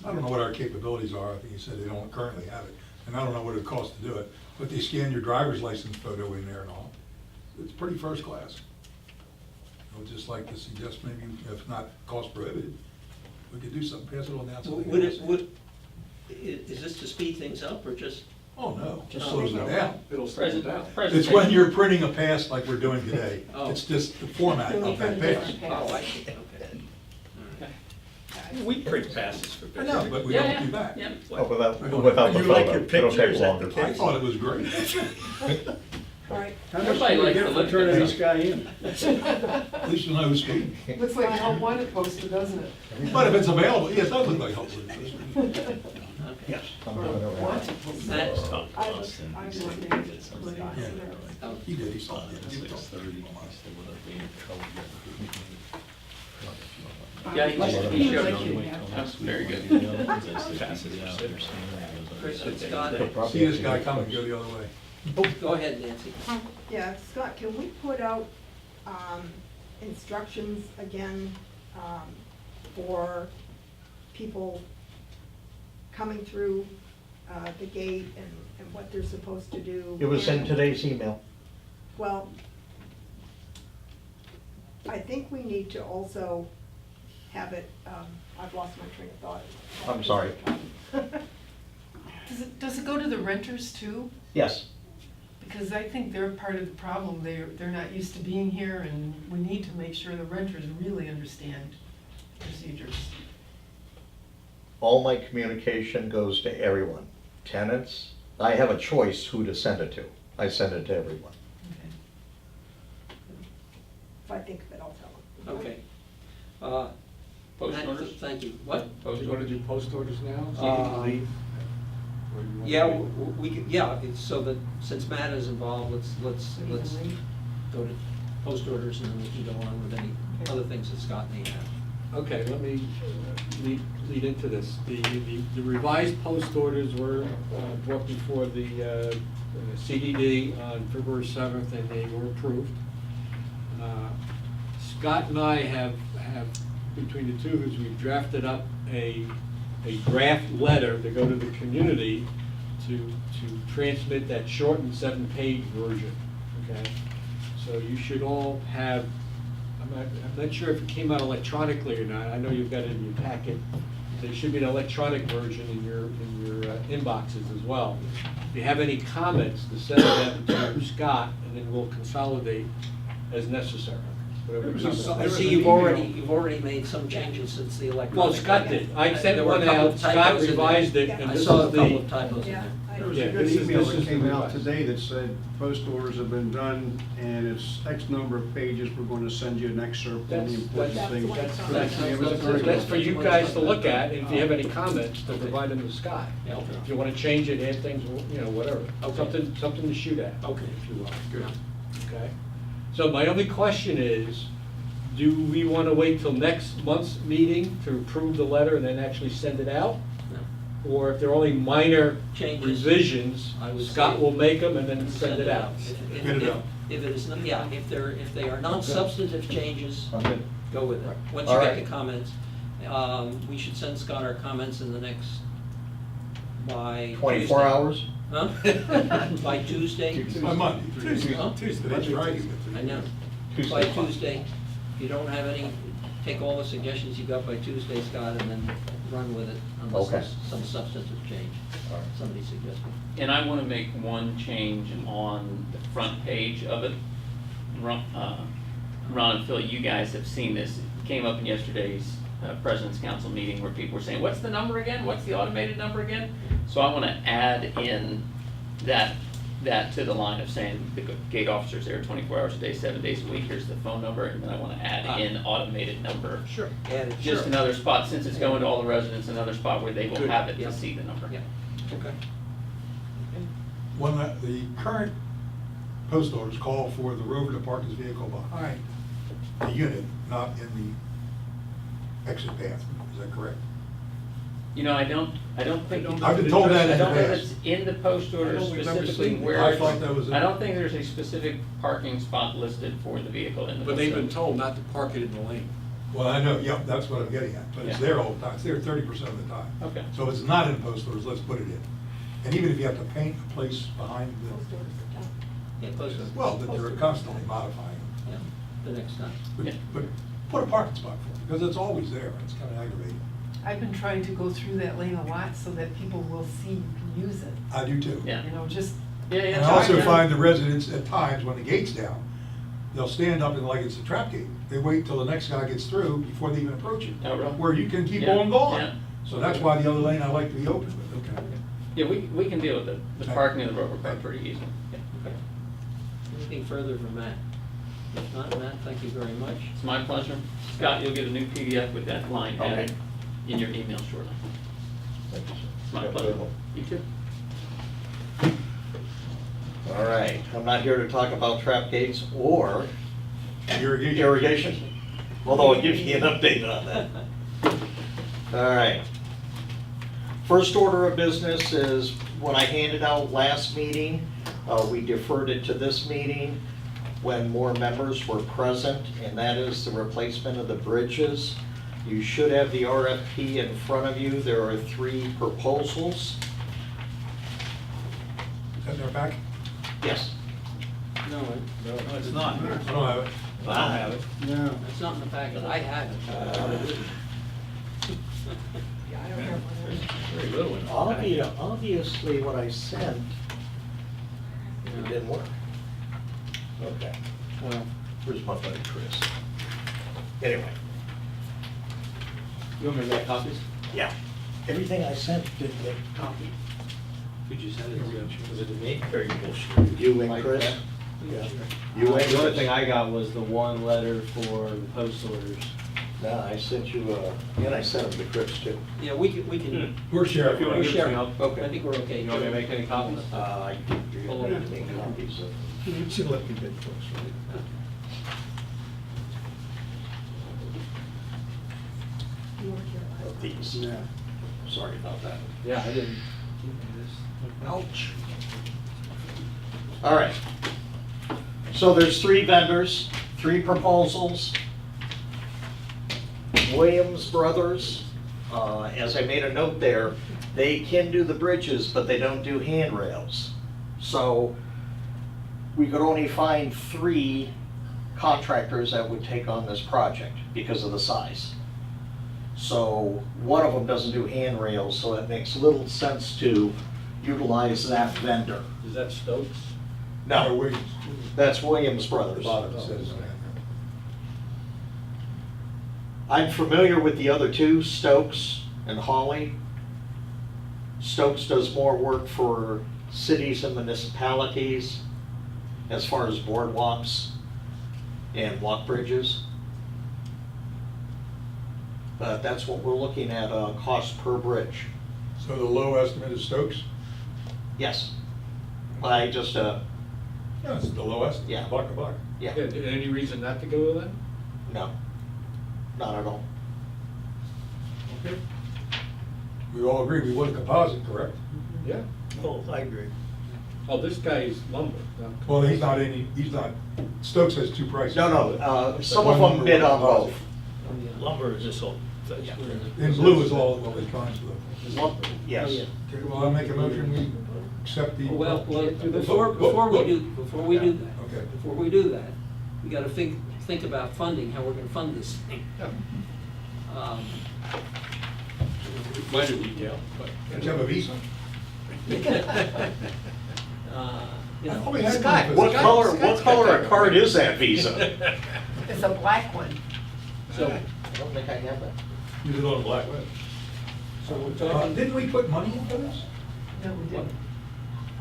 I don't know what our capabilities are, I think he said they don't currently have it, and I don't know what it costs to do it, but they scan your driver's license photo in there and all. It's pretty first class. I would just like to suggest maybe, if not cost prohibitive, we could do something, pass it on down to the. Is this to speed things up, or just? Oh, no, just Oh, slows it down. It'll Present- It's presentation. when you're printing a pass like we're doing today. Oh. It's just the format of that pass. Oh, I see, okay. Okay. We print passes for I know, but we Yeah, don't do yeah, that. yeah. Oh, without We don't- the You like photo, your it'll take pictures at longer. the I thought it was great. All right, How much Everybody do we likes get to for look at turning that. this guy in? At least you know who's speaking. Looks like a help wanted poster, doesn't it? But if it's available, yeah, it does look like help. Yes. I'm doing it right. Wanted poster. Matt, I'm looking at it. Yeah. He did, he saw it. He was- Yeah, he showed me. That's very good. Chris and Scott, See this guy coming, go the other way. go ahead, Nancy. yeah, Scott, can we put out instructions again for people coming through the gate and what they're supposed to do? It was in And- today's email. Well, I think we need to also have it, I've lost my train of thought. I'm sorry. Does it go to the renters too? Yes, Because I think they're part of the problem. They're not used to being here, and we need to make sure the renters really understand procedures. all my communication goes to everyone. Tenants, I have a choice who to send it to. I send it to everyone. Okay. If I think of it, I'll tell them. Okay. Post Matt, orders? Thank you. What? Post You wanna orders? do post orders now? Uh, Or you want Yeah, to- we could, yeah, it's so that, since Matt is involved, let's go to post orders and then we can go on with any other things that Scott may have. Okay, let me lead into this. The revised post orders were brought before the CDD on February 7th, and they were approved. Scott and I have, between the two of us, we've drafted up a draft letter to go to the community to transmit that shortened 7-page version, okay? So you should all have, I'm not sure if it came out electronically or not. I know you've got it in your packet. There should be an electronic version in your inboxes as well. If you have any comments, to send them to Scott, and then we'll consolidate as necessary. Whatever comments. I see you've already made some changes since the electronic. Well, Scott did. I sent There were a one couple out, of Scott typos in there. revised it, and I this saw a is couple of the, typos in Yeah, there. I- There was Yeah, a good this is email the that came out revised. today that said post orders have been done and it's X number of pages, we're going to send you an excerpt of the That's- important that's things. what I saw. that's for you guys to look at, and if you have any comments, to provide them to Scott. Yeah, okay. If you want to change it, add things, whatever. Okay. Something to shoot at. Okay. If you will. Good. Okay? So my only question is, do we want to wait till next month's meeting to approve the letter and then actually send it out? No. Or if there are only minor Changes, revisions, I would Scott say- will make them and then send it out? If- Get it out. If it is, not- yeah, if they are non-substantive changes, I'm good. go with it. Once All you get right. the comments, we should send Scott our comments in the next, by 24 Tuesday. hours? Huh? By Tuesday? On Monday, Tuesday, Huh? Today's Friday. I know. By Tuesday, if you don't have any, take all the suggestions you got by Tuesday, Scott, and then run with it unless Okay. there's some substantive change All right. somebody suggested. And I want to make one change on the front page of it. Ron and Phil, you guys have seen this. It came up in yesterday's President's Council meeting where people were saying, what's the number again? What's the automated number again? So I want to add in that to the line of saying the gate officer's there 24 hours a day, 7 days a week. Here's the phone number, and then I want to add in automated number. Sure. Add it, Just sure. another spot, since it's going to all the residents, another spot where they will Good, have it yeah. to see the number. Yeah, okay. When the current post orders call for the rover to park his vehicle All behind right. the unit, not in the exit path, is that correct? You know, I don't think. I've been told that I in the don't know if past. it's in the post order I don't remember specifically seeing where. that. I thought that was in- I don't think there's a specific parking spot listed for the vehicle in the. But they've been post told not to park it in the lane. Well, I know, yeah, that's what I'm getting at, but it's Yeah. there all the time, it's there 30% of the time. Okay. So if it's not in post orders, let's put it in. And even if you have to paint a place behind Post the, orders are done. Yeah, post it. well, that they're constantly modifying them. Yeah, the next time. Yeah. But put a parking spot for it, because it's always there, and it's kind of aggravating. I've been trying to go through that lane a lot so that people will see you can use it. I do too. Yeah. You know, just, Yeah, yeah. And I also yeah. find the residents at times, when the gate's down, they'll stand up and like it's a trap gate. They wait till the next guy gets through before they even approach it. Oh, really? Where you can keep Yeah, on going. yeah. So that's why the other lane I like to be open, but okay. Yeah, we can deal with the Okay. parking of the rover park pretty easily. Yeah. Okay. Anything further from Matt? If not, Matt, thank you very much. It's my pleasure. Scott, you'll get a new PDF with that line Okay. added in your email shortly. Thank you, sir. It's my Have a pleasure. good one. You too. All right, I'm not here to talk about trap gates or Irrigation. irrigation, although I'll give you an update on that. All right. First order of business is what I handed out last meeting. We deferred it to this meeting when more members were present, and that is the replacement of the bridges. You should have the RFP in front of you. There are 3 proposals. Is that in their back? Yes. No, It's not. I don't have it. I don't have it. No. It's not in the packet. I have it. Yeah, I don't have one. Very little one. Obviously, what I sent, it didn't work. Okay, Well, where's my buddy Chris? Anyway, You want me to make copies? yeah, everything I sent didn't get copied. Could you send it to, was it to me? Or You and Chris? Yeah. You and The only Chris? thing I got was the one letter for the post orders. No, I sent you, and I sent them to Chris too. Yeah, we can, We're sharing. If you wanna we're give it to me, sharing. I'll- I think we're okay. You want me to make any copies? I think you're gonna need to make copies of. Should let me get close, right? Of these. Yeah. Sorry about that. Yeah, I didn't. Ouch. All right. So there's 3 vendors, 3 proposals. Williams Brothers, as I made a note there, they can do the bridges, but they don't do handrails. So we could only find 3 contractors that would take on this project because of the size. So one of them doesn't do handrails, so it makes little sense to utilize that vendor. Is that Stokes? No, Williams. that's Williams The Brothers. bottom says that. I'm familiar with the other 2, Stokes and Hawley. Stokes does more work for cities and municipalities as far as boardwalks and walk bridges. But that's what we're looking at, cost per bridge. So the low estimate is Stokes? Yes. I just, Yeah, it's the low estimate. Yeah. Buck a buck. yeah, Any reason not to go with that? no, not at all. Okay. We all agree we want a composite, correct? Yeah. Oh, I agree. Oh, this guy's lumber. Well, he's not, Stokes has 2 prices. No, some of them bid on both. Lumber is this whole. Yeah. In blue is all electronics though. Yes. Okay, well, I'll make a motion, we accept the. Well, before we do that, Okay. before we do that, we gotta think about funding, how we're gonna fund this thing. Um, Minor detail, but. Don't you have a visa? You I know, thought we had Scott, one. what color a card is that Visa? It's a black one. so, I don't think I have that. Use it on a black web. so we're talking, Didn't we put money into this? No, we didn't.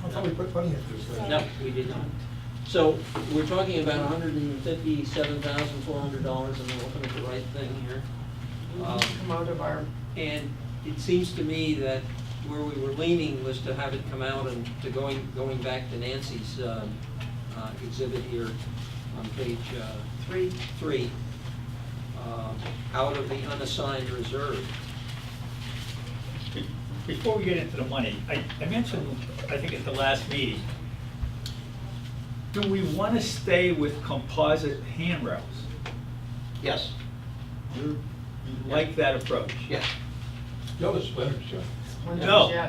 I thought we put money into this thing. no, we did not. So we're talking about $157,400, and we're looking at the right thing here. Come out of our, And it seems to me that where we were leaning was to have it come out and to going back to Nancy's exhibit here on page 3, out of the unassigned reserve. Before we get into the money, I mentioned, I think at the last meeting, do we want to stay with composite handrails? Yes, You like that approach? yes. The other splinters, Jeff.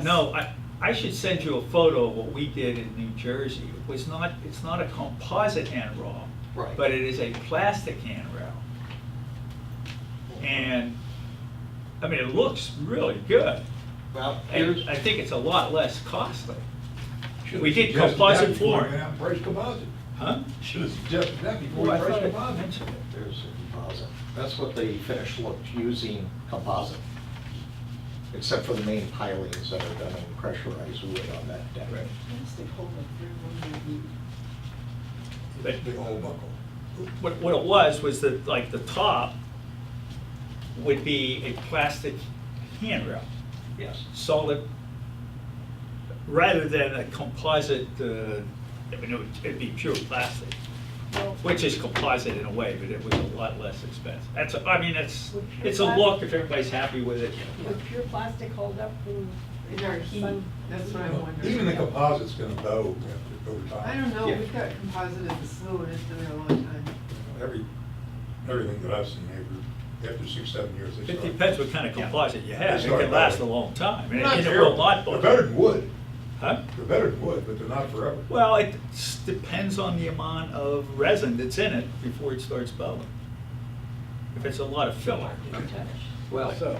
No, I should send you a photo of what we did in New Jersey. It's not a composite handrail, Right. but it is a plastic handrail. And, I mean, it looks really good. Well, And here's, I think it's a lot less costly. Should've We did suggested composite that before we flooring. went out and priced composite. Huh? Should have suggested that before Well, we I priced thought I composite. mentioned it. there's a composite. That's what the finish looked using composite. Except for the main pilings that are done in pressurized wood on that deck. But Big old buckle. what it was that like the top would be a plastic handrail, Yes. solid, rather than a composite, I mean, it'd be pure plastic, which is composite in a way, but it was a lot less expensive. It's a look if everybody's happy with it. Would pure plastic hold up in our heat, that's what I'm wondering. Even the composite's gonna bow over time. I don't know, Yeah. we've got composite at the slough and it's been there a long time. Everything that I've seen, after 6, 7 years, they It start. depends what kind of composite you have. It Sorry can about last it. a long time. And Not it terrible. will not They're better than wood. Huh? They're better than wood, but they're not forever. Well, it depends on the amount of resin that's in it before it starts bowing. If it's a lot of filler. Well, So,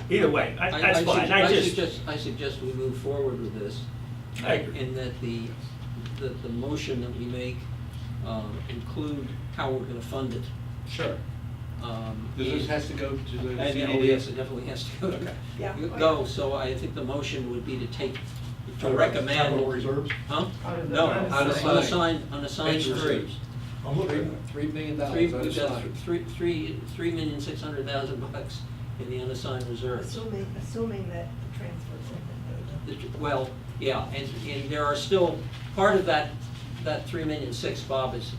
Either way, that's fine. I suggest we move forward with this. I agree. And that the motion that we make include how we're gonna fund it. Sure. This has to go to the And, oh, yes, it definitely has to go. Okay. Yeah. Go, so I think the motion would be to take, to Capital recommend. reserves? Huh? Out of the No, unassigned. unassigned Page 3. reserves. I'm looking at it. $3 million We've got unassigned. $3,600,000 in the unassigned reserves. Assuming that the transfers have been made. Well, yeah, and there are still, part of that 3,600,000, Bob, is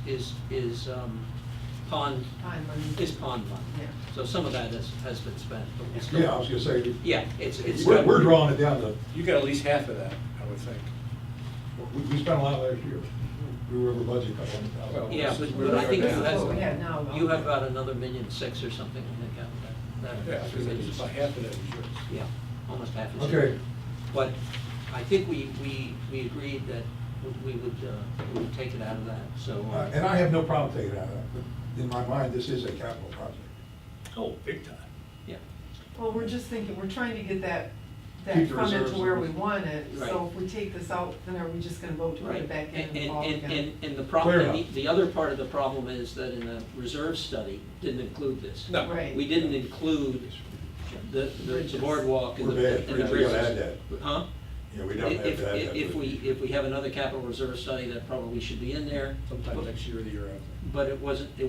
pond, Time money. is pond money. Yeah. So some of that has been spent, but we still. Yeah, I was gonna say, Yeah, it's. we're drawing it down to, You got at least half of that, I would think. we spent a lot last year. We were over budget a couple $100,000. Yeah, We're but I think there you now. Oh, we have now, have, though. you have about another 1.6 million or something, I think, out of that. Yeah, $3 million. it's about half of that insurance. Yeah, almost half. is- Okay. But I think we agreed that we would take it out of that, so. And I have no problem taking it out of that, but in my mind, this is a capital project. Oh, big time. Yeah, Well, we're just thinking, we're trying to get that Keep the funded reserves to where in. we want it. So Right. if we take this out, then are we just gonna vote to put right. it back in And, the fall again? and the Clear problem, enough. the other part of the problem is that in the reserve study, didn't include this. No. Right. We didn't include the Bridges. boardwalk and We're the bad. and the We gotta bridges. add that. Huh? Yeah, we don't have If, to add that. if we have another capital reserve study, that probably should be in there. Sometime next year or the year after. But it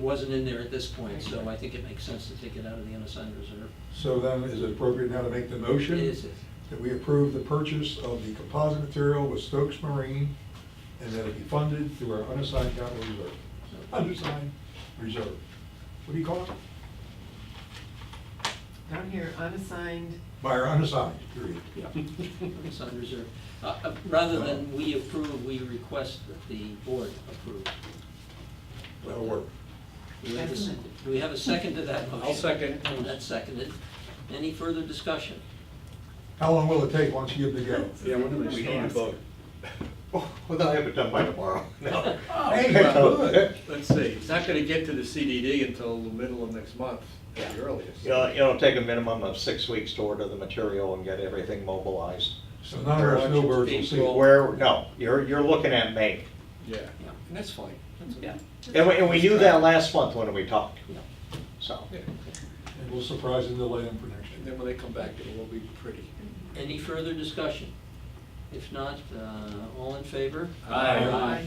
wasn't in there at this point, so I think it makes sense to take it out of the unassigned reserve. So then, is it appropriate now to make the motion? It is. That we approve the purchase of the composite material with Stokes Marine, and that it be funded through our unassigned capital reserve. Unassigned reserve. What do you call it? Down here, unassigned, By our unassigned, period. Yeah, unassigned reserve. Rather than we approve, we request that the board approve. That'll work. Do we have a second to that motion? I'll second. And that's seconded. Any further discussion? How long will it take once you give the go? Yeah, when do they start? vote. Well, they'll have it done by tomorrow. No. Hey, good. Let's see, it's not gonna get to the CDD until the middle of next month, at the earliest. It'll take a minimum of 6 weeks to order the material and get everything mobilized. So none of our snowbirds will see it. No, you're looking at May. Yeah, and that's fine. That's okay. Yeah. And we knew that last month when we talked, Yeah. so. Yeah. And we'll surprise and delay them for next And year. then when they come back, it will be pretty. Any further discussion? If not, all in favor? Aye.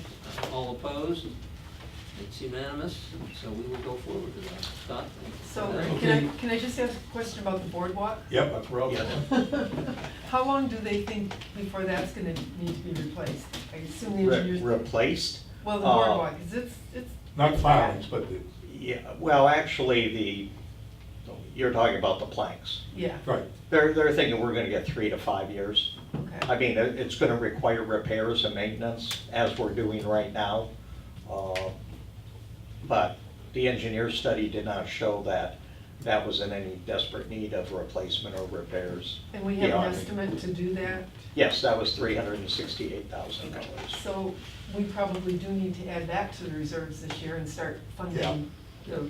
All opposed? It's unanimous, so we will go forward with that. Scott? so Okay. can I just ask a question about the boardwalk? Yep, that's where I'll go. How long do they think before that's gonna need to be replaced? I assume the engineers. Replaced? Well, the boardwalk, 'cause it's. Not the filings, but the, Yeah, well, actually, you're talking about the planks. Yeah, right. They're thinking we're gonna get 3 to 5 years. I okay. mean, it's gonna require repairs and maintenance, as we're doing right now. But the engineer study did not show that that was in any desperate need of replacement or repairs. And we have an beyond- estimate to do that? Yes, that was $368,000. So we probably do need to add that to the reserves this year and start funding the.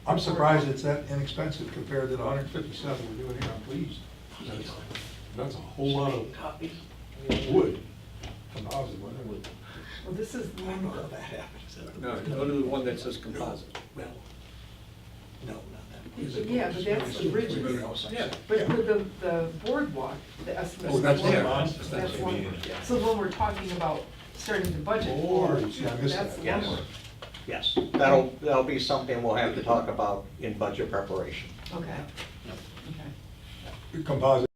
I'm surprised it's that inexpensive compared to the 157 we're doing here, I'm pleased. That's a whole lot of wood, composite, whatever. Well, this is the one. No, go to the one that says composite. No, not that. Yeah, but that's the bridges. Yeah. But the boardwalk, the estimate. Oh, that's there. That's That's one. So when we're talking about starting to budget Oh, for, you see, I missed that's that. the Yes. one. Yes, that'll be something we'll have to talk about in budget preparation. Okay, okay. Composite